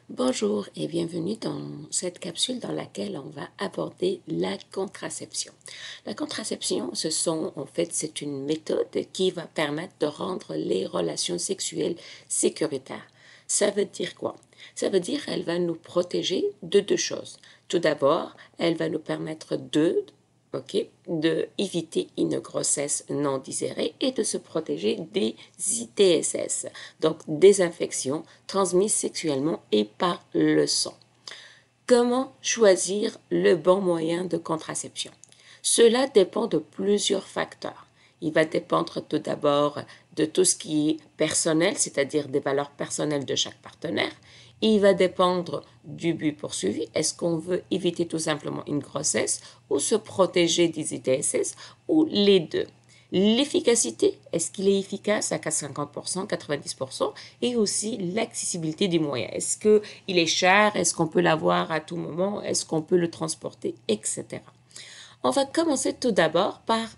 Bonjour et bienvenue dans cette capsule dans laquelle on va aborder la contraception. La contraception, c'est une méthode qui va permettre de rendre les relations sexuelles sécuritaires. Ça veut dire quoi? Ça veut dire qu'elle va nous protéger de deux choses. Tout d'abord, elle va nous permettre d'éviter une grossesse non désirée et de se protéger des ITSS, donc des infections transmises sexuellement et par le sang. Comment choisir le bon moyen de contraception? Cela dépend de plusieurs facteurs. Il va dépendre tout d'abord de tout ce qui est personnel, c'est-à-dire des valeurs personnelles de chaque partenaire. Il va dépendre du but poursuivi. Est-ce qu'on veut éviter tout simplement une grossesse ou se protéger des ITSS ou les deux? L'efficacité, est-ce qu'il est efficace à 50%, 90%? Et aussi l'accessibilité des moyens. Est-ce qu'il est cher? Est-ce qu'on peut l'avoir à tout moment? Est-ce qu'on peut le transporter? Etc. On va commencer tout d'abord par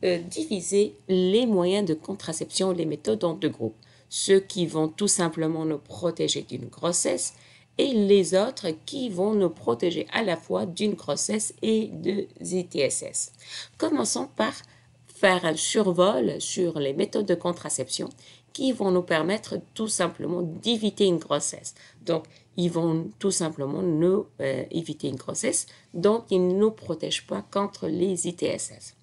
diviser les moyens de contraception, les méthodes en deux groupes. Ceux qui vont tout simplement nous protéger d'une grossesse et les autres qui vont nous protéger à la fois d'une grossesse et de ITSS. Commençons par faire un survol sur les méthodes de contraception qui vont nous permettre tout simplement d'éviter une grossesse. Donc, ils vont tout simplement nous éviter une grossesse, donc ils ne nous protègent pas contre les ITSS.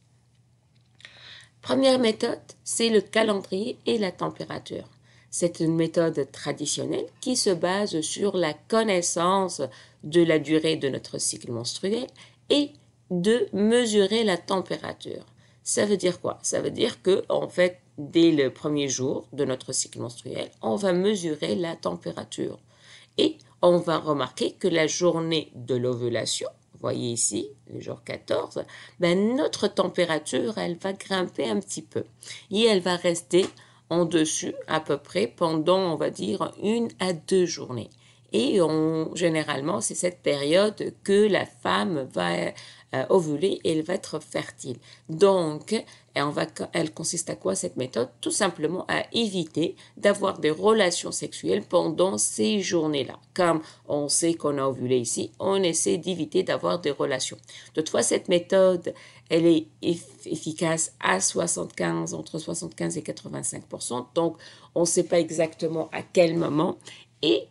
Première méthode, c'est le calendrier et la température. C'est une méthode traditionnelle qui se base sur la connaissance de la durée de notre cycle menstruel et de mesurer la température. Ça veut dire quoi? Ça veut dire que, en fait, dès le premier jour de notre cycle menstruel, on va mesurer la température. Et on va remarquer que la journée de l'ovulation, vous voyez ici, le jour 14, notre température, elle va grimper un petit peu. Et elle va rester en dessus à peu près pendant, on va dire, 1 à 2 journées. Et généralement, c'est cette période que la femme va ovuler et elle va être fertile. Donc, elle consiste à quoi cette méthode? Tout simplement à éviter d'avoir des relations sexuelles pendant ces journées-là. Comme on sait qu'on a ovulé ici, on essaie d'éviter d'avoir des relations. Toutefois, cette méthode, elle est efficace à 75, entre 75 et 85%. Donc, on ne sait pas exactement à quel moment et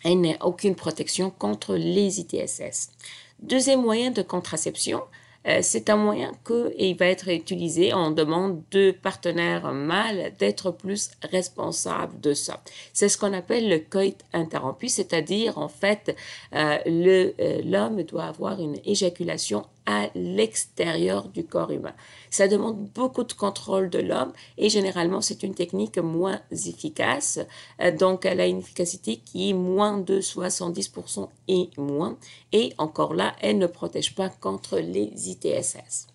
elle n'a aucune protection contre les ITSS. Deuxième moyen de contraception, c'est un moyen qui va être utilisé. On demande de partenaires mâles d'être plus responsables de ça. C'est ce qu'on appelle le coït interrompu, c'est-à-dire en fait l'homme doit avoir une éjaculation à l'extérieur du corps humain. Ça demande beaucoup de contrôle de l'homme et généralement c'est une technique moins efficace. Donc elle a une efficacité qui est moins de 70% et moins. Et encore là, elle ne protège pas contre les ITSS.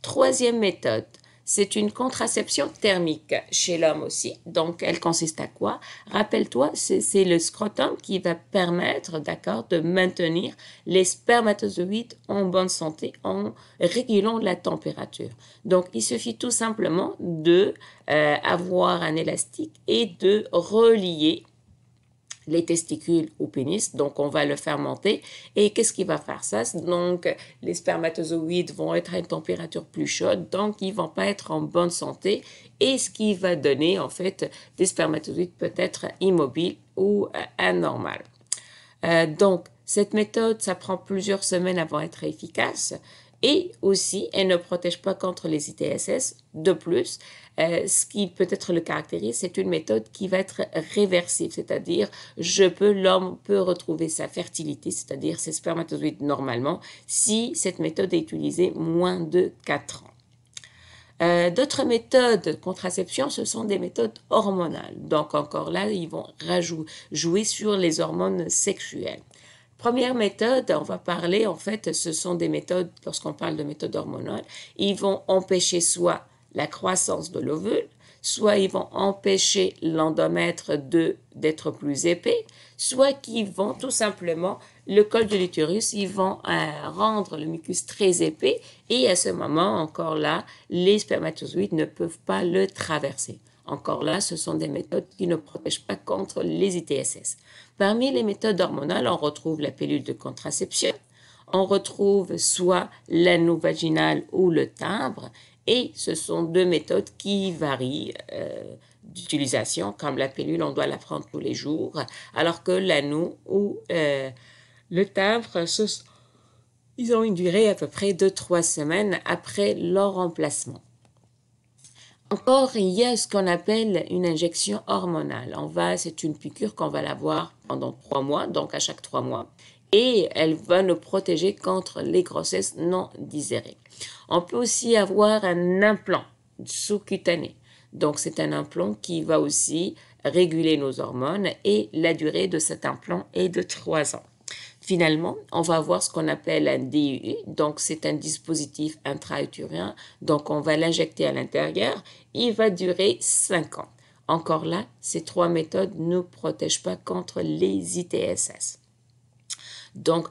Troisième méthode, c'est une contraception thermique chez l'homme aussi. Donc, elle consiste à quoi? Rappelle-toi, c'est le scrotum qui va permettre, d'accord, de maintenir les spermatozoïdes en bonne santé en régulant la température. Donc, il suffit tout simplement de avoir un élastique et de relier les testicules au pénis, donc on va le faire monter. Et qu'est-ce qui va faire ça? Donc, les spermatozoïdes vont être à une température plus chaude, donc ils vont pas être en bonne santé, et ce qui va donner, en fait, des spermatozoïdes peut-être immobiles ou anormales. Donc, cette méthode, ça prend plusieurs semaines avant d'être efficace. Et aussi, elle ne protège pas contre les ITSS. De plus, ce qui peut être le caractérise, c'est une méthode qui va être réversible, c'est-à-dire l'homme peut retrouver sa fertilité, c'est-à-dire ses spermatozoïdes normalement, si cette méthode est utilisée moins de 4 ans. D'autres méthodes de contraception, ce sont des méthodes hormonales. Donc encore là, ils vont jouer sur les hormones sexuelles. Première méthode, on va parler, en fait, ce sont des méthodes, lorsqu'on parle de méthodes hormonales, ils vont empêcher soit la croissance de l'ovule, soit ils vont empêcher l'endomètre d'être plus épais, soit qu'ils vont tout simplement, le col de l'utérus, ils vont rendre le mucus très épais et à ce moment, encore là, les spermatozoïdes ne peuvent pas le traverser. Encore là, ce sont des méthodes qui ne protègent pas contre les ITSS. Parmi les méthodes hormonales, on retrouve la pilule de contraception, on retrouve soit l'anneau vaginal ou le timbre, et ce sont deux méthodes qui varient d'utilisation. Comme la pilule, on doit la prendre tous les jours, alors que l'anneau ou le timbre, ils ont une durée à peu près de 3 semaines après leur remplacement. Encore, il y a ce qu'on appelle une injection hormonale. C'est une piqûre qu'on va l'avoir pendant 3 mois, donc à chaque 3 mois. Et elle va nous protéger contre les grossesses non désirées. On peut aussi avoir un implant sous-cutané. Donc, c'est un implant qui va aussi réguler nos hormones et la durée de cet implant est de 3 ans. Finalement, on va avoir ce qu'on appelle un DUI, donc c'est un dispositif intra-utérin, donc on va l'injecter à l'intérieur, il va durer 5 ans. Encore là, ces 3 méthodes ne protègent pas contre les ITSS. Donc,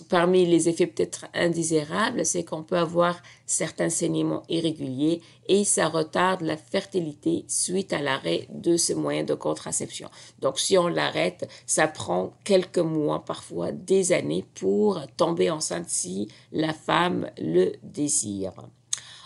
parmi les effets peut-être indésirables, c'est qu'on peut avoir certains saignements irréguliers et ça retarde la fertilité suite à l'arrêt de ces moyens de contraception. Donc, si on l'arrête, ça prend quelques mois, parfois des années, pour tomber enceinte si la femme le désire.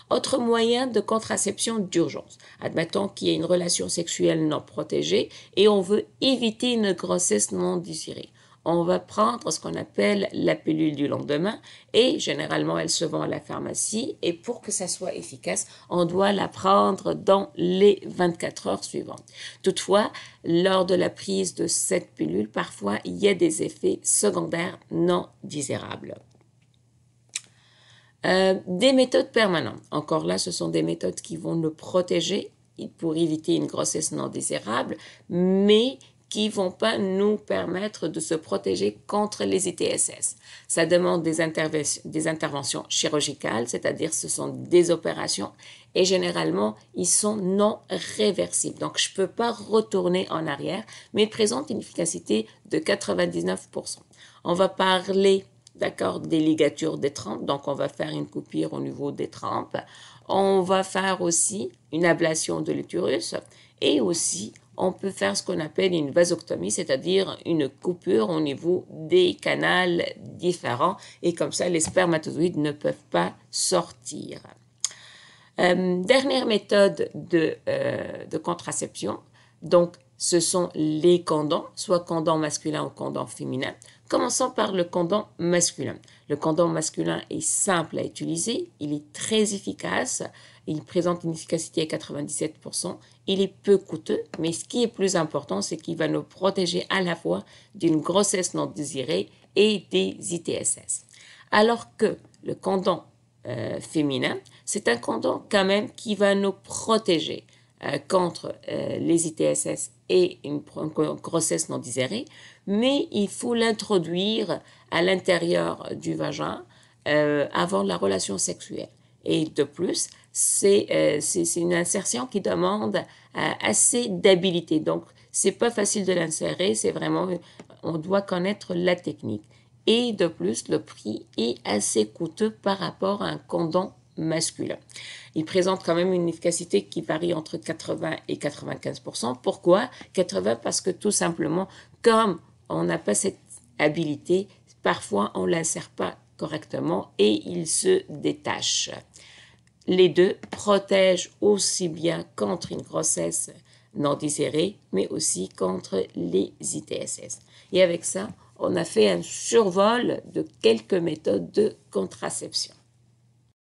Autre moyen de contraception d'urgence. Admettons qu'il y ait une relation sexuelle non protégée et on veut éviter une grossesse non désirée. On va prendre ce qu'on appelle la pilule du lendemain et généralement elle se vend à la pharmacie et pour que ça soit efficace, on doit la prendre dans les 24 heures suivantes. Toutefois, lors de la prise de cette pilule, parfois il y a des effets secondaires non désirables. Des méthodes permanentes. Encore là, ce sont des méthodes qui vont nous protéger pour éviter une grossesse non désirable, mais qui ne vont pas nous permettre de se protéger contre les ITSS. Ça demande des interventions chirurgicales, c'est-à-dire ce sont des opérations et généralement, ils sont non réversibles. Donc, je ne peux pas retourner en arrière, mais ils présentent une efficacité de 99%. On va parler des ligatures des trempes, donc on va faire une coupure au niveau des trempes. On va faire aussi une ablation de l'utérus et aussi on peut faire ce qu'on appelle une vasectomie, c'est-à-dire une coupure au niveau des canaux différents et comme ça les spermatozoïdes ne peuvent pas sortir. Dernière méthode de contraception, donc ce sont les condoms, soit condom masculin ou condom féminin. Commençons par le condom masculin. Le condom masculin est simple à utiliser, il est très efficace, il présente une efficacité à 97%, il est peu coûteux, mais ce qui est plus important, c'est qu'il va nous protéger à la fois d'une grossesse non désirée et des ITSS. Alors que le condom féminin, c'est un condom quand même qui va nous protéger contre les ITSS et une grossesse non désirée, mais il faut l'introduire à l'intérieur du vagin avant la relation sexuelle. Et de plus, c'est une insertion qui demande assez d'habileté. Donc, c'est pas facile de l'insérer, c'est vraiment, on doit connaître la technique. Et de plus, le prix est assez coûteux par rapport à un condom masculin. Il présente quand même une efficacité qui varie entre 80 et 95%. Pourquoi 80? Parce que tout simplement, comme on n'a pas cette habilité, parfois on ne l'insère pas correctement et il se détache. Les deux protègent aussi bien contre une grossesse non désirée, mais aussi contre les ITSS. Et avec ça, on a fait un survol de quelques méthodes de contraception.